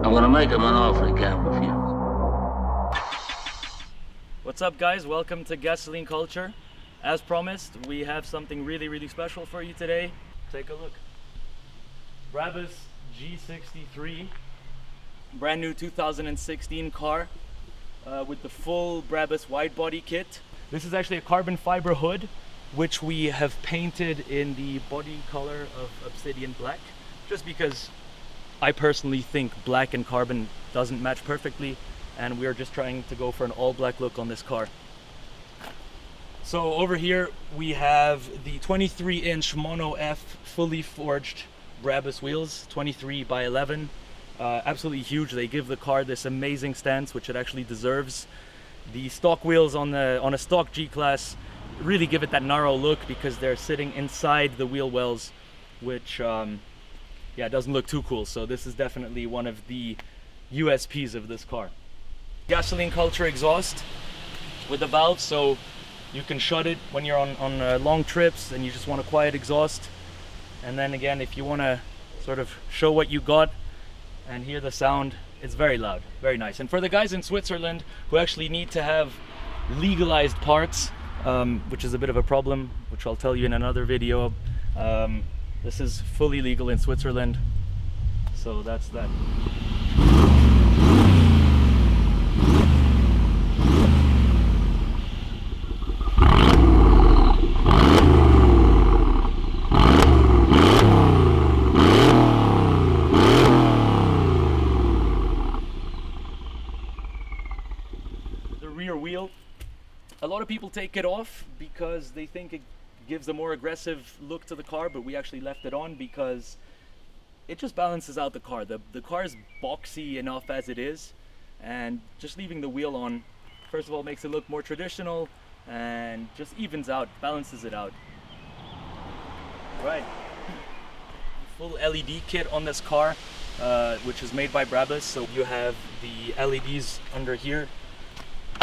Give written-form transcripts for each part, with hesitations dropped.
I'm gonna make him an offer he can't refuse. What's up, guys? Welcome to Gasoline Culture. As promised, we have something really special for you today. Take a look. Brabus G63, brand new 2016 car with the full Brabus wide body kit. This is actually a carbon fiber hood, which we have painted in the body color of obsidian black, just because I personally think black and carbon doesn't match perfectly, and we're just trying to go for an all black look on this car. So over here we have the 23-inch Mono F fully forged Brabus wheels, 23 by 11. Absolutely huge. They give the car this amazing stance, which it actually deserves. The stock wheels on a stock G-Class really give it that narrow look because they're sitting inside the wheel wells, which yeah, it doesn't look too cool. So this is definitely one of the USPs of this car. Gasoline Culture exhaust with the valve, so you can shut it when you're on long trips and you just want a quiet exhaust. And then again, if you want to sort of show what you got and hear the sound, it's very loud, very nice. And for the guys in Switzerland who actually need to have legalized parts, which is a bit of a problem, which I'll tell you in another video, this is fully legal in Switzerland, so that's that. The rear wheel, a lot of people take it off because they think it gives a more aggressive look to the car, but we actually left it on because it just balances out the car. The car is boxy enough as it is, and just leaving the wheel on, first of all, makes it look more traditional and just evens out, balances it out. Right, full LED kit on this car, which is made by Brabus. So you have the LEDs under here,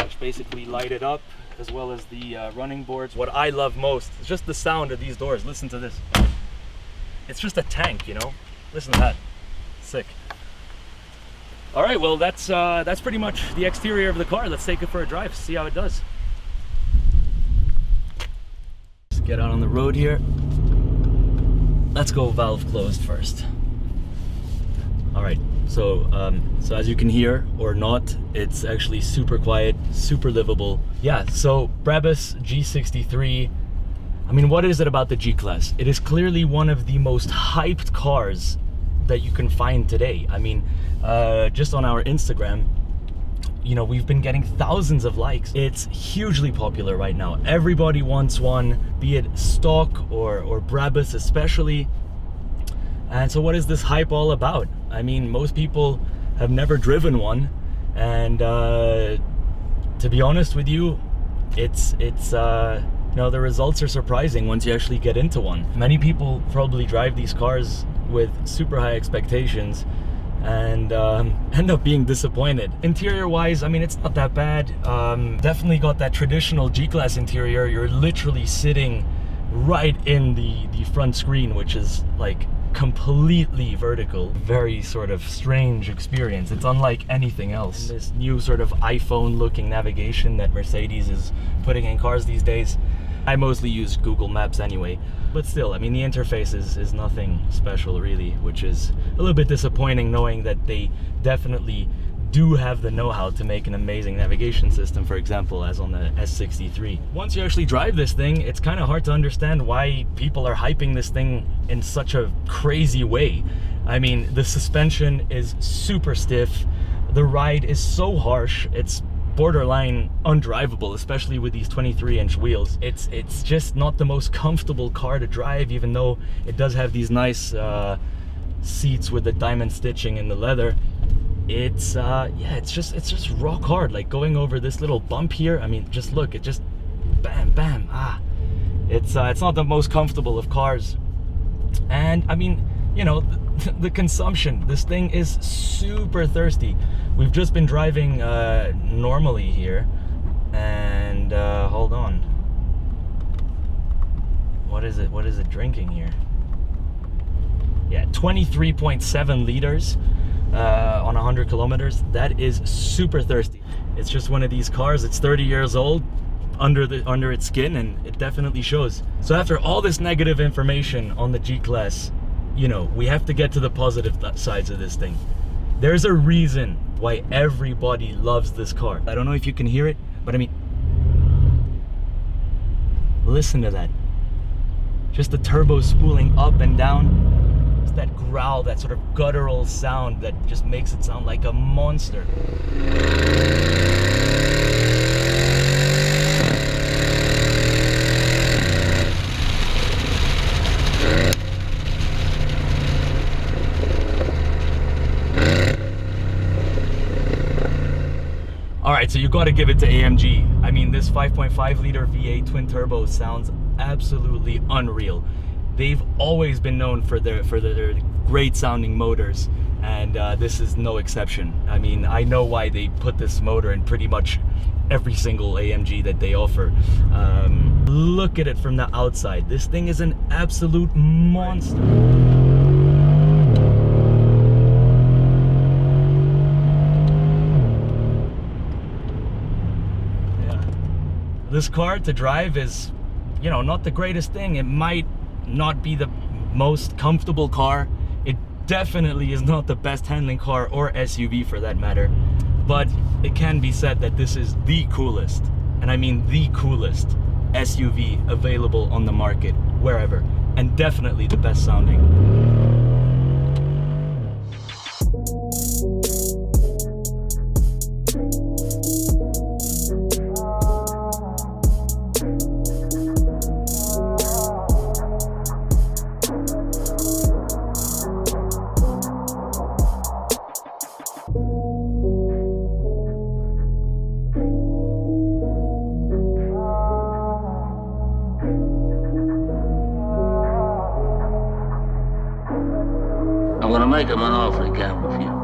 which basically light it up, as well as the running boards. What I love most is just the sound of these doors. Listen to this. It's just a tank, you know? Listen to that. Sick. All right, well, that's pretty much the exterior of the car. Let's take it for a drive, see how it does. Let's get out on the road here. Let's go valve closed first. All right. So as you can hear or not, it's actually super quiet, super livable. Yeah, so Brabus G63, I mean, what is it about the G-Class? It is clearly one of the most hyped cars that you can find today. I mean, just on our Instagram, you know, we've been getting thousands of likes. It's hugely popular right now. Everybody wants one, be it stock or Brabus especially. And so what is this hype all about? I mean, most people have never driven one, and to be honest with you, it's you know, the results are surprising once you actually get into one. Many people probably drive these cars with super high expectations and end up being disappointed. Interior wise, I mean, it's not that bad. Definitely got that traditional G-Class interior. You're literally sitting right in the front screen, which is like completely vertical. Very sort of strange experience. It's unlike anything else. And this new sort of iPhone looking navigation that Mercedes is putting in cars these days. I mostly use Google Maps anyway, but still, I mean, the interface is nothing special really, which is a little bit disappointing, knowing that they definitely do have the know-how to make an amazing navigation system, for example, as on the S63. Once you actually drive this thing, it's kind of hard to understand why people are hyping this thing in such a crazy way. I mean, the suspension is super stiff, the ride is so harsh, it's borderline undrivable, especially with these 23-inch wheels. It's just not the most comfortable car to drive, even though it does have these nice seats with the diamond stitching in the leather. It's yeah, it's just rock hard. Like going over this little bump here, I mean, just look, it just bam bam, it's not the most comfortable of cars. And I mean, you know, the consumption, this thing is super thirsty. We've just been driving normally here, and hold on, what is it drinking here? Yeah, 23.7 liters. on 100 kilometers. That is super thirsty. It's just one of these cars. It's 30 years old under its skin, and it definitely shows. So after all this negative information on the G-Class, you know, we have to get to the positive sides of this thing. There's a reason why everybody loves this car. I don't know if you can hear it, but I mean, listen to that. Just the turbo spooling up and down. It's that growl, that sort of guttural sound that just makes it sound like a monster. Alright, so you gotta give it to AMG. I mean, this 5.5 liter V8 twin turbo sounds absolutely unreal. They've always been known for their great sounding motors, and this is no exception. I mean, I know why they put this motor in pretty much every single AMG that they offer. Look at it from the outside. This thing is an absolute monster. This car to drive is, you know, not the greatest thing. It might not be the most comfortable car. It definitely is not the best handling car, or SUV for that matter. But it can be said that this is the coolest, and I mean the coolest SUV available on the market, wherever, and definitely the best sounding. I'm gonna make him an offer again with you.